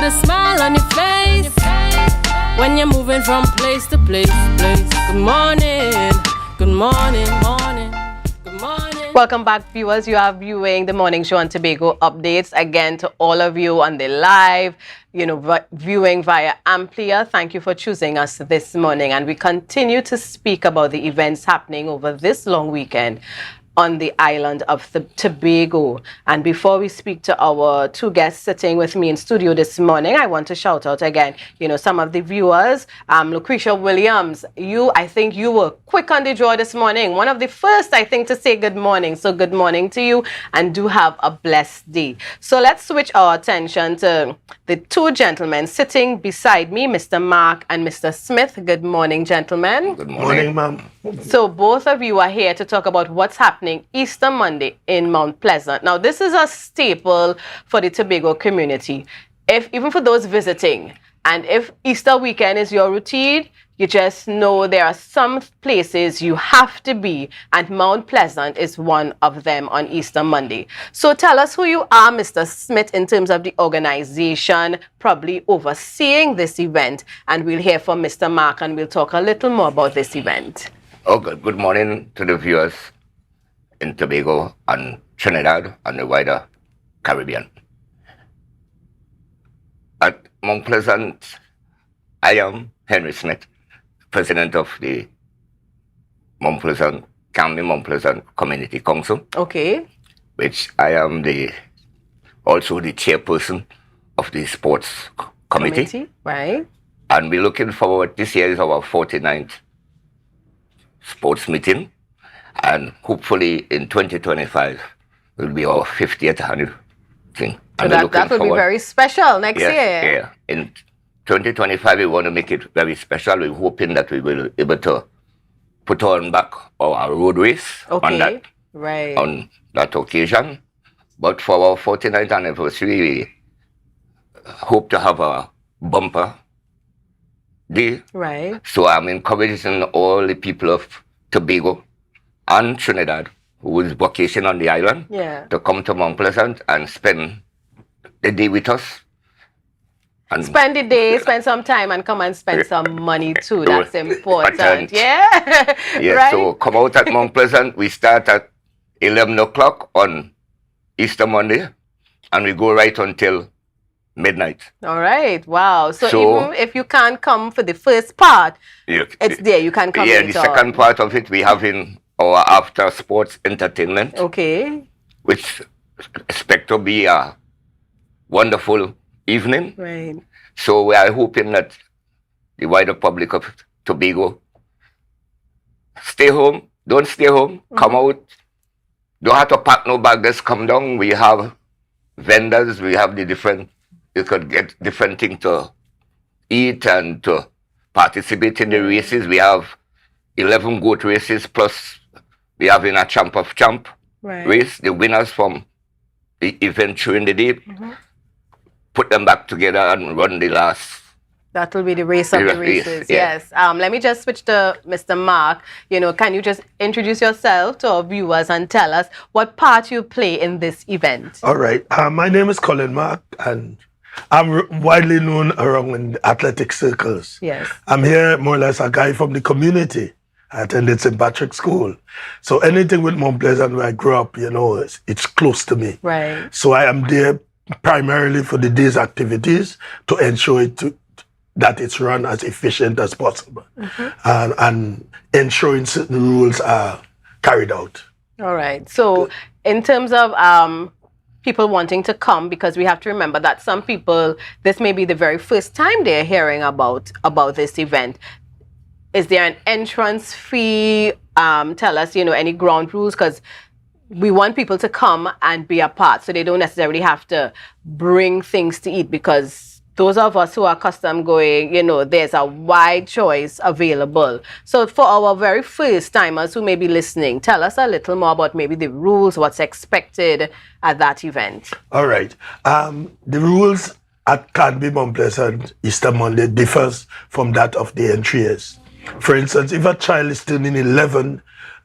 Put a smile on your face when you're moving from place to place. Good morning, good morning, morning, good morning. Welcome back, viewers. You are viewing the Morning Show on Tobago. Updates again to all of you on the live, viewing via Amplia. Thank you for choosing us this morning. And we continue to speak about the events happening over this long weekend on the island of the Tobago. And before we speak to our two guests sitting with me in studio this morning, I want to shout out again, some of the viewers. Lucretia Williams, I think you were quick on the draw this morning. One of the first, I think, to say good morning. So good morning to you, and do have a blessed day. So let's switch our attention to the two gentlemen sitting beside me, Mr. Mark and Mr. Smith. Good morning, gentlemen. Good morning, ma'am. So both of you are here to talk about what's happening Easter Monday in Mount Pleasant. Now, this is a staple for the Tobago community. Even for those visiting, and if Easter weekend is your routine, you just know there are some places you have to be, and Mount Pleasant is one of them on Easter Monday. So tell us who you are, Mr. Smith, in terms of the organization, probably overseeing this event, and we'll hear from Mr. Mark, and we'll talk a little more about this event. Oh, good morning to the viewers in Tobago and Trinidad and the wider Caribbean. At Mount Pleasant, I am Henry Smith, president of the Mount Pleasant Community Council. Okay. Which I am also the chairperson of the sports committee. Right. And we're looking forward. This year is our 49th sports meeting, and hopefully in 2025 will be our 50th annual thing. So that will be very special next year. Yeah. In 2025, we want to make it very special. We're hoping that we will be able to put on back our road race on that occasion. But for our 49th anniversary, we hope to have a bumper day. Right. So I'm encouraging all the people of Tobago and Trinidad who is vacation on the island to come to Mount Pleasant and spend the day with us. And spend the day, spend some time, and come and spend some money too. That's important. Yeah. Yeah. Right? So come out at Mount Pleasant. We start at 11 o'clock on Easter Monday, and we go right until midnight. All right. Wow. So even if you can't come for the first part, it's there. You can come later. The second part of it, we have in our after sports entertainment. Okay. Which expect to be a wonderful evening. Right. So we are hoping that the wider public of Tobago stay home. Don't stay home. Come out. Don't have to pack no bag. Just come down. We have vendors. We have you could get different things to eat and to participate in the races. We have 11 goat races, plus we have in a champ of champ race. The winners from the event during the day, put them back together and run the last. That will be the race of the races. Yes. Let me just switch to Mr. Mark. Can you just introduce yourself to our viewers and tell us what part you play in this event? All right. My name is Colin Mark, and I'm widely known around in the athletic circles. Yes. I'm here more or less a guy from the community. I attended St. Patrick's School. So anything with Mount Pleasant where I grew up, it's close to me. Right. So I am there primarily for the day's activities to ensure that it's run as efficient as possible and ensuring certain rules are carried out. All right. So in terms of people wanting to come, because we have to remember that some people, this may be the very first time they're hearing about this event. Is there an entrance fee? Tell us, any ground rules, because we want people to come and be a part, so they don't necessarily have to bring things to eat, because those of us who are accustomed going, there's a wide choice available. So for our very first timers who may be listening, tell us a little more about maybe the rules, what's expected at that event. All right. The rules at Canby Mount Pleasant Easter Monday differs from that of the entries. For instance, if a child is turning 11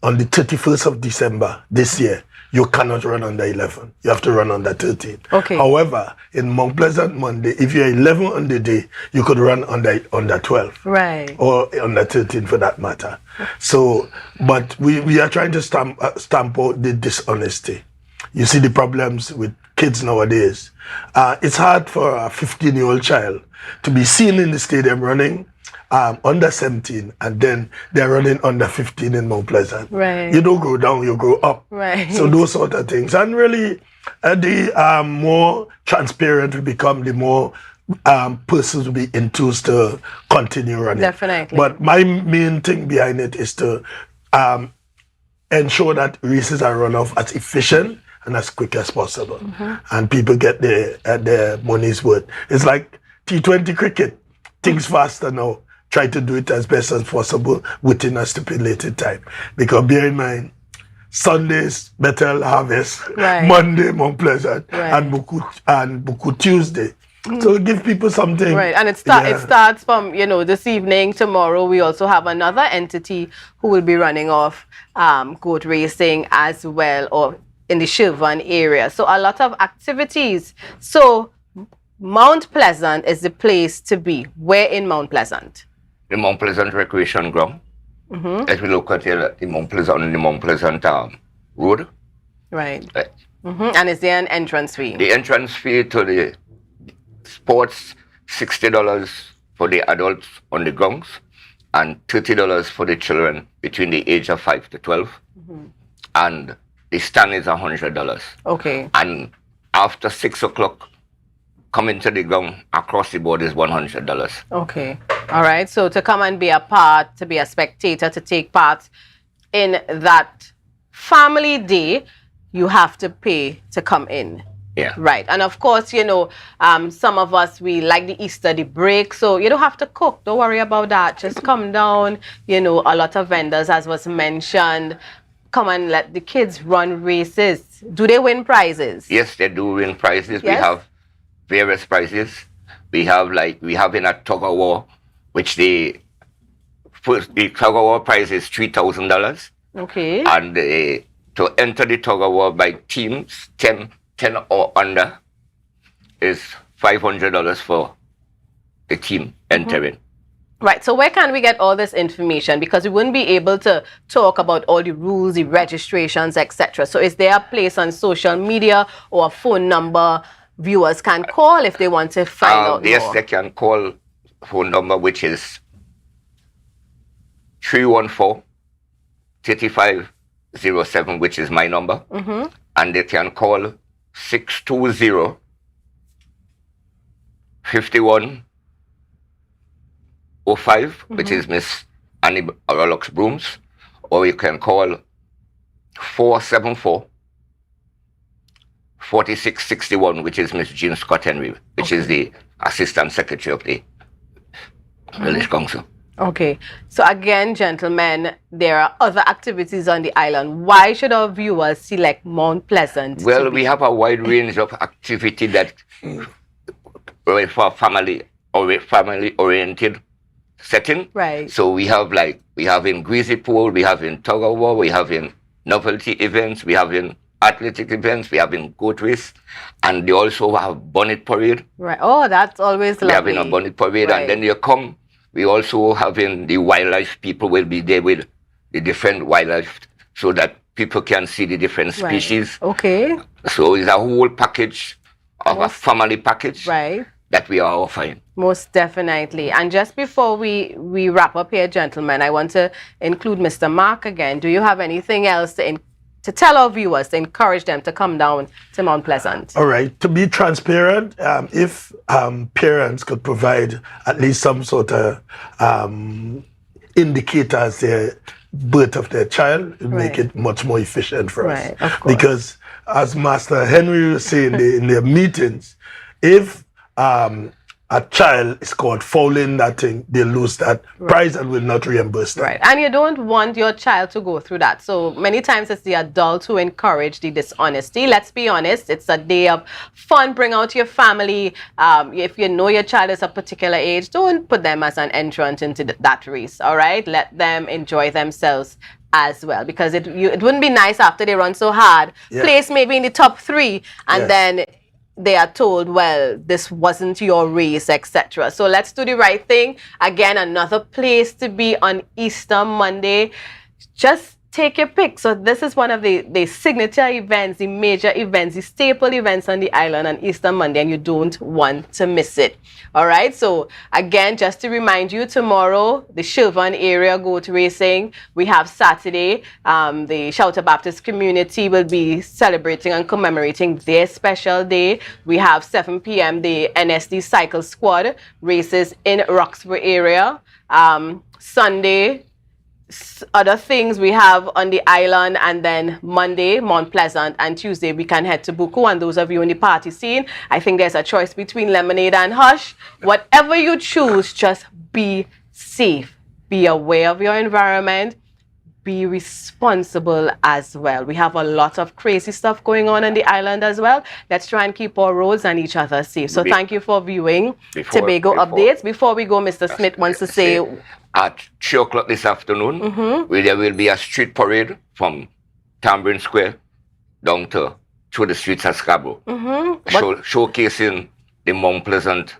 on the 31st of December this year, you cannot run under 11. You have to run under 13. Okay. However, in Mount Pleasant Monday, if you're 11 on the day, you could run under 12. Right. Or under 13 for that matter. So, but we are trying to stamp out the dishonesty. You see the problems with kids nowadays. It's hard for a 15-year-old child to be seen in the stadium running under 17, and then they're running under 15 in Mount Pleasant. Right. You don't go down, you go up. Right. So those sort of things. And really, the more transparent we become, the more persons will be enthused to continue running. Definitely. But my main thing behind it is to ensure that races are run off as efficient and as quick as possible. And people get their money's worth. It's like T20 cricket. Things faster now. Try to do it as best as possible within a stipulated time. Because bear in mind, Sundays, Bethel Harvest, right. Monday, Mount Pleasant, right. and Buku Tuesday. So give people something. Right, and it starts from, this evening, tomorrow. We also have another entity who will be running off goat racing as well, or in the Shirvan area. So a lot of activities. So Mount Pleasant is the place to be. Where in Mount Pleasant? The Mount Pleasant Recreation Ground. As we look at the Mount Pleasant Road. Right. And is there an entrance fee? The entrance fee to the sports, $60 for the adults on the grounds, and $30 for the children between the age of 5 to 12. And the stand is $100. Okay. And after 6 o'clock, coming to the ground across the board is $100. Okay. All right. So to come and be a part, to be a spectator, to take part in that family day, you have to pay to come in. Yeah. Right. And of course, some of us, we like the Easter, the break. So you don't have to cook. Don't worry about that. Just come down. A lot of vendors, as was mentioned, come and let the kids run races. Do they win prizes? Yes, they do win prizes. Yes? We have various prizes. We have in a tug of war, which the tug of war prize is $3,000. Okay. And to enter the tug of war by teams, 10 or under, is $500 for the team entering. Right. So where can we get all this information? Because we wouldn't be able to talk about all the rules, the registrations, etc. So is there a place on social media or a phone number viewers can call if they want to find out yes, more? They can call phone number, which is 314-3507, which is my number. And they can call 620-5105, which is Miss Annie Orlock's Brooms, or you can call 474-4661, which is Miss Jean Scott Henry, which is the Assistant Secretary of the Village Council. Okay. So again, gentlemen, there are other activities on the island. Why should our viewers select Mount Pleasant? Well, we have a wide range of activity that for family-oriented setting. Right. So we have in greasy pool, we have in tug of war, we have in novelty events, we have in athletic events, we have in goat race, and they also have bonnet parade. Right. Oh, that's always lovely. We have in a bonnet parade, right. And then you come. We also have in the wildlife. People will be there with the different wildlife, so that people can see the different species. Right. Okay. So it's a whole package of a family package. Right. That we are offering. Most definitely. And just before we wrap up here, gentlemen, I want to include Mr. Mark again. Do you have anything else to tell our viewers, to encourage them to come down to Mount Pleasant? All right. To be transparent, if parents could provide at least some sort of indicators the birth of their child, it would make it much more efficient for us. Right, of course. Because as Master Henry was saying in the meetings, if a child is caught fouling that thing, they lose that prize and will not reimburse them. Right. And you don't want your child to go through that. So many times it's the adults who encourage the dishonesty. Let's be honest, it's a day of fun. Bring out your family. If you know your child is a particular age, don't put them as an entrant into that race. All right. Let them enjoy themselves as well, because it wouldn't be nice after they run so hard, place maybe in the top 3, and then they are told, well, this wasn't your race, etc. So let's do the right thing. Again, another place to be on Easter Monday. Just take your pick. So this is one of the signature events, the major events, the staple events on the island on Easter Monday, and you don't want to miss it. All right. So again, just to remind you, tomorrow, the Shilvan area goat racing. We have Saturday, the Shouter Baptist community will be celebrating and commemorating their special day. We have 7 p.m. the NSD Cycle Squad races in Roxborough area. Sunday, other things we have on the island, and then Monday, Mount Pleasant, and Tuesday we can head to Buku. And those of you in the party scene, I think there's a choice between lemonade and hush. Whatever you choose, just be safe, be aware of your environment, be responsible as well. We have a lot of crazy stuff going on the island as well. Let's try and keep our roads and each other safe. So thank you for viewing Tobago Updates. Before we go, Mr. Smith wants to say, at 3 o'clock this afternoon, there will be a street parade from Tambourine Square down through the streets of Scarborough, showcasing the Mount Pleasant,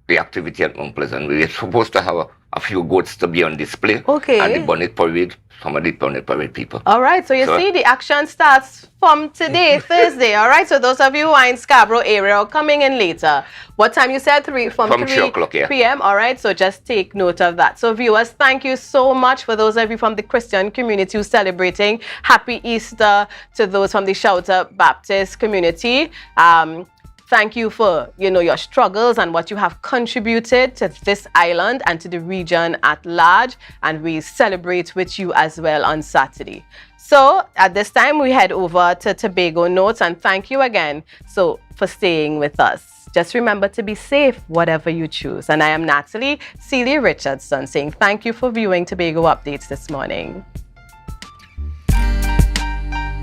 the activity at Mount Pleasant. We were supposed to have a few goats to be on display, and the bonnet parade, some of the bonnet parade people. All right, so you see the action starts from today, Thursday. All right, so those of you who are in Scarborough area or coming in later, what time you said? From 3 o'clock p.m. All right, so just take note of that. So viewers, thank you so much for those of you from the Christian community who celebrating. Happy Easter to those from the Shouter Baptist community. Thank you for, your struggles and what you have contributed to this island and to the region at large. And we celebrate with you as well on Saturday. So at this time, we head over to Tobago Notes, and thank you again for staying with us. Just remember to be safe, whatever you choose. And I am Natalie Sealy-Richardson saying thank you for viewing Tobago Updates this morning.